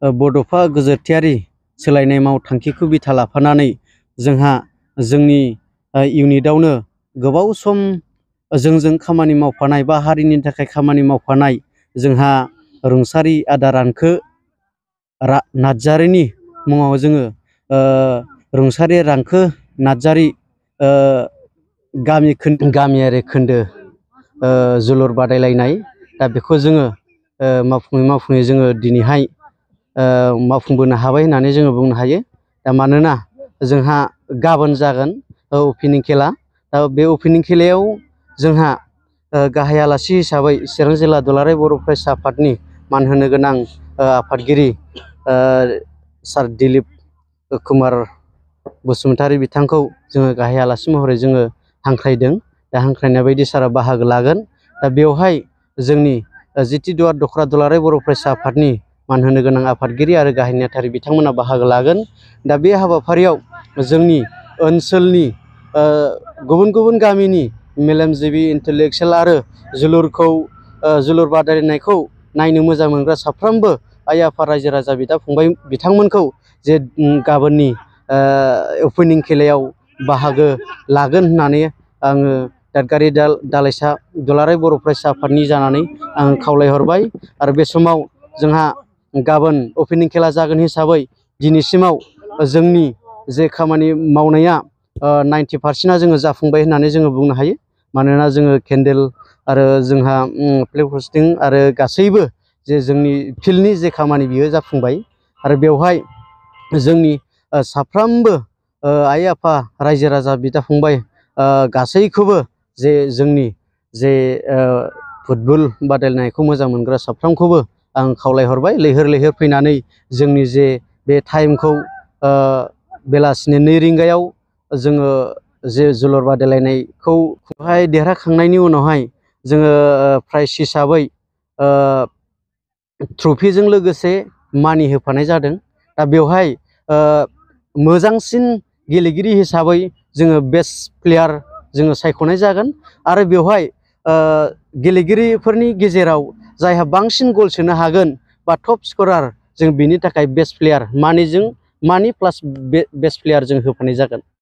बड'फा गोजोरथियारि सोलायनाय मावथांखिखौ बिथा लाफानानै जोंहा जोंनि इउनिटआवनो गोबाव सम जोंजों खामानि मावफानाय बा हारिनि थाखाय खामानि मावफानाय जोंहा रुंसारि आदा रानखो नार्जारिनि मुङाव जोङो रुंसारि रांखो नार्जारि गामियारि खोन्दो जोलुर बादायलायनाय दा बेखौ जोङो मावफुङै जोङो दिनैहाय मावफुंबोनो हाबाय होननानै जोङो बुंनो हायो। दा मानोना जोंहा गाबोन जागोन अपेनिं खेला। दा बे अपेनिं खेलायाव जोंहा गाहाय आलासि हिसाबै चिरां जिल्ला दुलाराय बर' फरायसा आफादनि मान होनो गोनां आफादगिरि सार दिलीप कुमार बसुमतारी बिथांखौ जोङो गाहाय आलासि महरै जोङो हांख्रायदों। दा हांख्रायनाय बायदि सारा बाहागो लागोन। दा बेवहाय जोंनि जिथि दुवार दख्रा दुलाराय बर' फरायसा आफादनि मान होनो गोनां आफादगिरि आरो गाहाय नेहाथारि बिथांमोना बाहागो लागोन। दा बे हाबाफारियाव जोंनि ओनसोलनि गुबुन गुबुन गामिनि मेलेमजिबि इन्टेलेक्सुयेल आरो जोलुर बादायलायनायखौ नायनो मोजां मोनग्रा साफ्रोमबो आइ आफा रायजो राजा बिदा फंबाय बिथांमोनखौ जे गाबोननि अपेनिं खेलायाव बाहागो लागोन होननानै आङो दादगारि दालाइसा दुलाराय बर' फरायसा आफादनि जानानै आं खावलायहरबाय। आरो बे समाव जोंहा गाबोन अपेनिं खेला जागोन हिसाबै दिनैसिमाव जोंनि जे खामानि मावनाया 90% जोङो जाफुंबाय होननानै जोङो बुंनो हायो। मानोना जोङो केन्डेल आरो जोंहा फ्लेग हस्टिं आरो गासैबो जे जोंनि फिल्डनि जे खामानि बियो जाफुंबाय। आरो बेवहाय जोंनि साफ्रोमबो आइ आफा रायजो राजा बिदा फंबाय गासैखौबो जे जोंनि जे फुटबल बादायलायनायखौ मोजां मोनग्रा साफ्रोमखौबो आं खावलायहरबाय लैहोर लैहोर फैनानै जोंनि जे बे टाइमखौ बेलासिनि 2 रिंगायाव जोङो जे जोलुर बादायलायनायखौ बेवहाय देरहाखांनायनि उनावहाय जोङो प्राइज हिसाबै ट्रफिजों लोगोसे मानि होफानाय जादों। दा बेवहाय मोजांसिन गेलेगिरि हिसाबै जोङो बेस्ट प्लेयार जोङो सायख'नाय जागोन। आरो बेवहाय गेलेगिरिफोरनि गेजेराव जायहा बांसिन गल सोनो हागोन बा टप स्करार जों बिनि थाखाय बेस्ट प्लेयार मानि प्लास बेस्ट प्लेयार जों होफानाय जागोन।